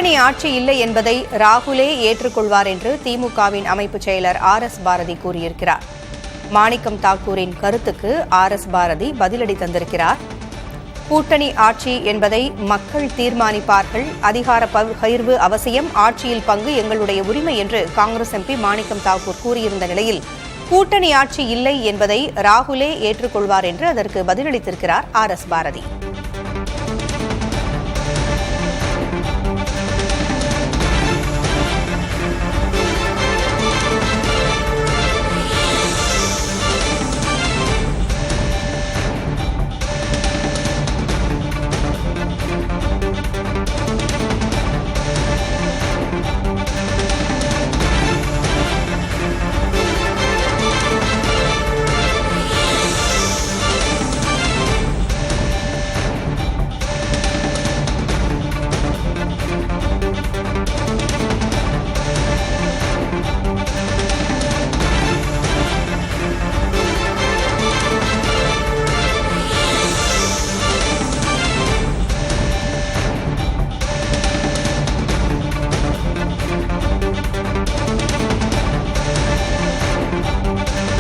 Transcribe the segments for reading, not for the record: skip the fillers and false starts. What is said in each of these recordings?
கூட்டணி ஆட்சி இல்லை என்பதை ராகுலே ஏற்றுக்கொள்வார் என்று திமுகவின் அமைப்பு செயலர் ஆர்.எஸ். பாரதி கூறியிருக்கிறார். மாணிக்கம் தாக்கூரின் கருத்துக்கு ஆர்.எஸ். பாரதி பதிலடி தந்திருக்கிறார். கூட்டணி ஆட்சி என்பதை மக்கள் தீர்மானிப்பார்கள், அதிகார பகிர்வு அவசியம், ஆட்சியில் பங்கு எங்களுடைய உரிமை என்று காங்கிரஸ் எம்பி மாணிக்கம் தாக்கூர் கூறியிருந்த நிலையில் கூட்டணி ஆட்சி இல்லை என்பதை ராகுலே ஏற்றுக்கொள்வார் என்று அதற்கு பதிலளித்திருக்கிறார் ஆர்.எஸ். பாரதி.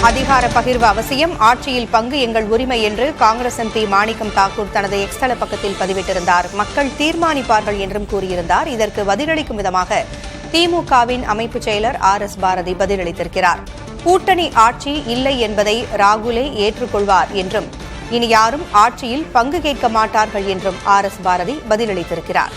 அதிகார பகிர்வு அவசியம், ஆட்சியில் பங்கு எங்கள் உரிமை என்று காங்கிரஸ் எம்பி மாணிக்கம் தாக்கூர் தனது எக்ஸ் தள பக்கத்தில் பதிவிட்டிருந்தார். மக்கள் தீர்மானிப்பார்கள் என்றும் கூறியிருந்தார். இதற்கு பதிலளிக்கும் விதமாக திமுகவின் அமைப்பு செயலர் ஆர்.எஸ். பாரதி பதிலளித்திருக்கிறார். கூட்டணி ஆட்சி இல்லை என்பதை ராகுலே ஏற்றுக்கொள்வார் என்றும் இனி யாரும் ஆட்சியில் பங்கு கேட்க மாட்டார்கள் என்றும் ஆர்.எஸ். பாரதி பதிலளித்திருக்கிறார்.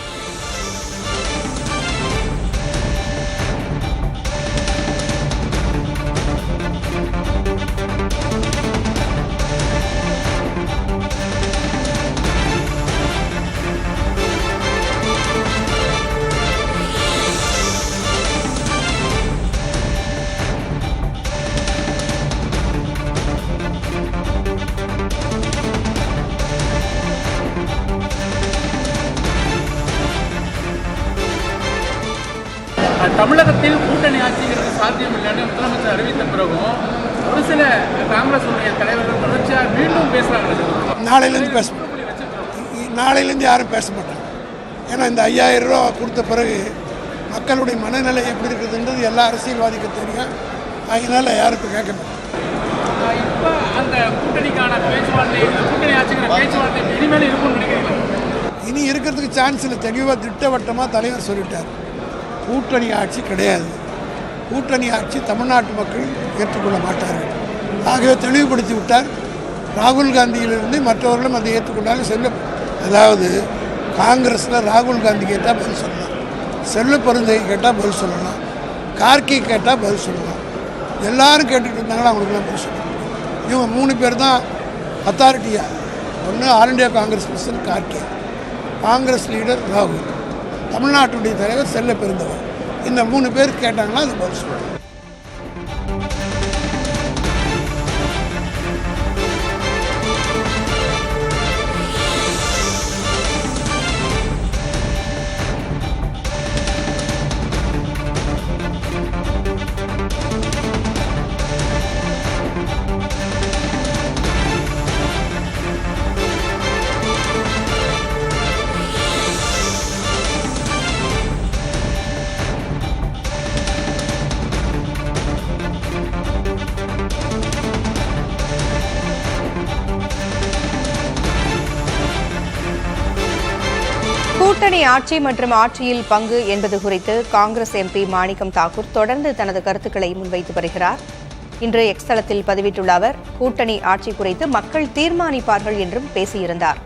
தமிழகத்தில் கூட்டணி ஆட்சிங்கிறது சாத்தியம் இல்லைன்னு முதலமைச்சர் அறிவித்த பிறகும் ஒரு சில காங்கிரஸ் தலைவர்கள் தொடர்ச்சியாக மீண்டும் பேசுகிறாங்க. நாளையிலேருந்து யாரும் பேச மாட்டாங்க. ஏன்னா இந்த 5000 ரூபா கொடுத்த பிறகு மக்களுடைய மனநிலை எப்படி இருக்குதுன்றது எல்லா அரசியல்வாதிக்கும் தெரியும். அதனால யாருக்கும் கேட்க மாட்டாங்க. இப்போ அந்த கூட்டணிக்கான பேச்சுவார்த்தை, கூட்டணி ஆட்சிங்கிற பேச்சுவார்த்தை இனிமேல் இருக்கும்னு நினைக்கிறீங்க? இனி இருக்கிறதுக்கு சான்ஸ் இல்லை. தெளிவாக திட்டவட்டமாக தலைவர் சொல்லிட்டார், கூட்டணி ஆட்சி கிடையாது. கூட்டணி ஆட்சி தமிழ்நாட்டு மக்கள் ஏற்றுக்கொள்ள மாட்டார்கள். ஆகவே தெளிவுபடுத்தி விட்டார். ராகுல் காந்தியிலிருந்து மற்றவர்களும் அதை ஏற்றுக்கொண்டாலும் அதாவது காங்கிரஸில் ராகுல் காந்தி கேட்டால் பதில் சொல்லலாம், செல்வ பெருந்தகை கேட்டால் பதில் சொல்லலாம், கார்கே கேட்டால் பதில் சொல்லலாம். எல்லாரும் கேட்டுக்கிட்டு இருந்தாங்களா அவங்களுக்குலாம் பதில் சொல்லலாம். இவங்க 3 பேர் தான் அத்தாரிட்டியாக. ஒன்று all India Congress president Kharge, Congress leader ராகுல், தமிழ்நாட்டுடைய தலைவர் செல்ல பெருந்தவர். இந்த 3 பேர் கேட்டாங்கன்னா அது பதில் சொல்லுவாங்க. கூட்டணி ஆட்சி மற்றும் ஆட்சியில் பங்கு என்பது குறித்து காங்கிரஸ் எம்பி மாணிக்கம் தாக்கூர் தொடர்ந்து தனது கருத்துக்களை முன்வைத்து வருகிறார். இன்று எக்ஸ் தளத்தில் பதிவிட்டுள்ள அவர், கூட்டணி ஆட்சி குறித்து மக்கள் தீர்மானிப்பார்கள் என்றும் பேசியிருந்தார்.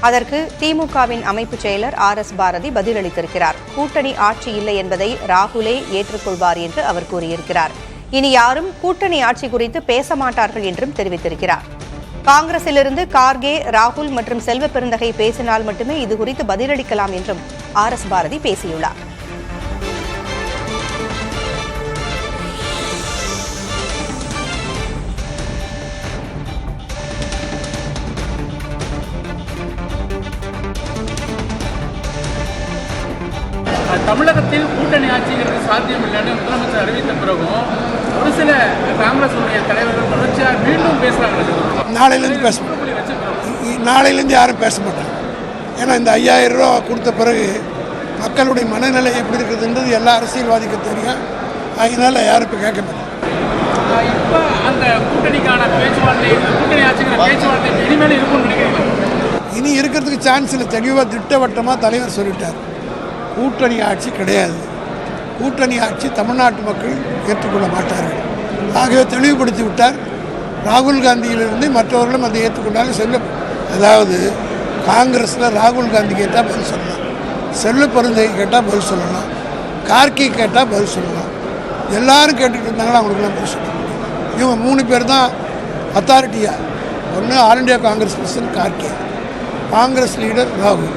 அதற்கு திமுகவின் அமைப்பு செயலர் ஆர்.எஸ். பாரதி பதிலளித்திருக்கிறார். கூட்டணி ஆட்சி இல்லை என்பதை ராகுலே ஏற்றுக்கொள்வார் என்று அவர் கூறியிருக்கிறார். இனி யாரும் கூட்டணி ஆட்சி குறித்து பேச மாட்டார்கள் என்றும் தெரிவித்திருக்கிறார். காங்கிரசிலிருந்து கார்கே, ராகுல் மற்றும் செல்வ பெருந்தகை பேசினால் மட்டுமே இதுகுறித்து பதிலளிக்கலாம் என்றும் ஆர்.எஸ். பாரதி பேசியுள்ளார். தமிழகத்தில் கூட்டணி ஆட்சிங்கிறது சாத்தியம் இல்லைன்னு முதலமைச்சர் அறிவித்த பிறகும் ஒரு சில காங்கிரஸ் தலைவர்கள் தொடர்ச்சியாக மீண்டும் பேசுகிறாங்க. நாளையிலேருந்து யாரும் பேச மாட்டாங்க. ஏன்னா இந்த 5000 ரூபா கொடுத்த பிறகு மக்களுடைய மனநிலை எப்படி இருக்குதுன்றது எல்லா அரசியல்வாதிக்கும் தெரியும். அதனால யாரும் இப்போ கேட்க மாட்டாங்க. இப்போ அந்த கூட்டணிக்கான பேச்சுவார்த்தை, கூட்டணி ஆட்சிக்கான பேச்சுவார்த்தை இனிமேல் இருக்கும்னு நினைக்கிறீங்க? இனி இருக்கிறதுக்கு சான்ஸ் இல்லை. தெளிவாக திட்டவட்டமாக தலைவர் சொல்லிட்டார். கூட்டணி ஆட்சி கிடையாது. கூட்டணி ஆட்சி தமிழ்நாட்டு மக்கள் ஏற்றுக்கொள்ள மாட்டார்கள். ஆகவே தெளிவுபடுத்தி விட்டார். ராகுல் காந்தியிலிருந்து மற்றவர்களும் அதை ஏற்றுக்கொண்டாலும் அதாவது காங்கிரஸில் ராகுல் காந்தி கேட்டால் பதில் சொல்லலாம், செல்வ பெருந்தகை கேட்டால் பதில் சொல்லலாம், கார்கே கேட்டால் பதில் சொல்லலாம். எல்லாரும் கேட்டுக்கிட்டு இருந்தாங்கன்னா அவங்களுக்குலாம் பதில் சொல்லலாம். இவங்க 3 பேர் தான் அத்தாரிட்டியாக. ஒன்று all India Congress president Kharge, Congress leader ராகுல்,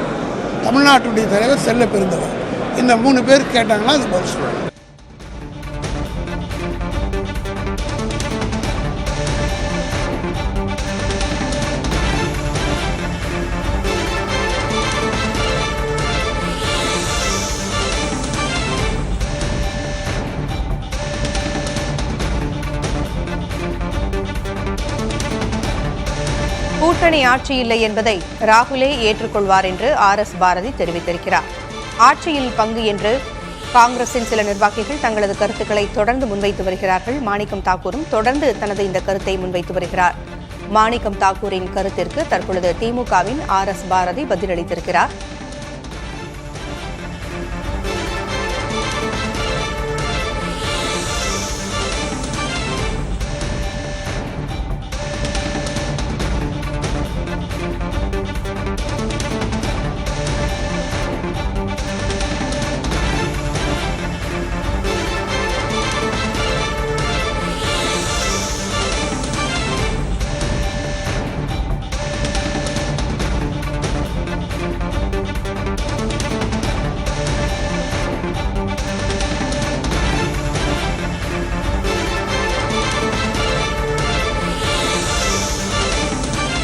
தமிழ்நாட்டுடைய தலைவர் செல்ல பெருந்தகை. இந்த 3 பேர் கேட்டாங்கன்னா அது பதில் சொல்லலாம். கூட்டணி ஆட்சி இல்லை என்பதை ராகுலே ஏற்றுக்கொள்வார் என்று RS பாரதி தெரிவித்திருக்கிறார். ஆட்சியில் பங்கு என்று காங்கிரசின் சில நிர்வாகிகள் தங்களது கருத்துக்களை தொடர்ந்து முன்வைத்து வருகிறார்கள். மாணிக்கம் தாக்கூரும் தொடர்ந்து தனது இந்த கருத்தை முன்வைத்து வருகிறார். மாணிக்கம் தாக்கூரின் கருத்திற்கு தற்பொழுது திமுகவின் RS பாரதி பதிலளித்திருக்கிறார்.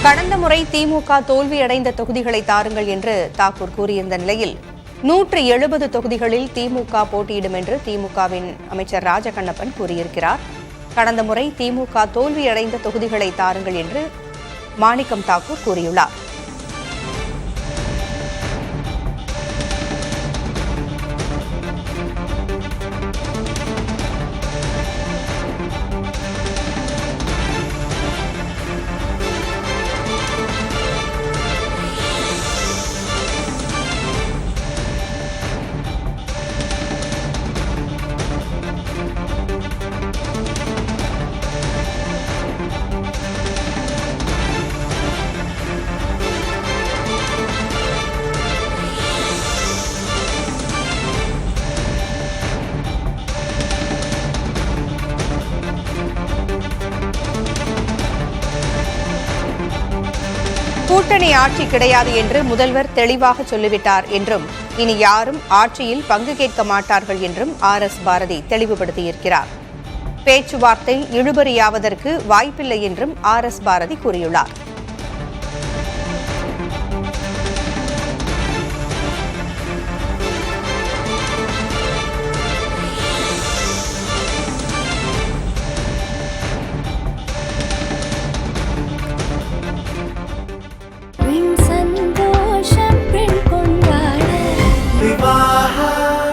கடந்த முறை திமுக தோல்வியடைந்த தொகுதிகளை தாருங்கள் என்று தாக்கூர் கூறியிருந்த நிலையில் 170 தொகுதிகளில் திமுக போட்டியிடும் என்று திமுகவின் அமைச்சர் ராஜகண்ணப்பன் கூறியிருக்கிறார். கடந்த முறை திமுக தோல்வியடைந்த தொகுதிகளை தாருங்கள் என்று மாணிக்கம் தாக்கூர் கூறியுள்ளார். கூட்டணி ஆட்சி கிடையாது என்று முதல்வர் தெளிவாக சொல்லிவிட்டார் என்றும் இனி யாரும் ஆட்சியில் பங்கு கேட்க மாட்டார்கள் என்றும் RS பாரதி தெளிவுபடுத்தியிருக்கிறார். பேச்சுவார்த்தை இழுபறியாவதற்கு வாய்ப்பில்லை என்றும் RS பாரதி கூறியுள்ளார்.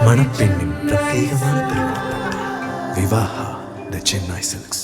மணப்பெண்ணின் பிரத்யேகமான திருமணம் விவாஹா தி சென்னை சில்க்ஸ்.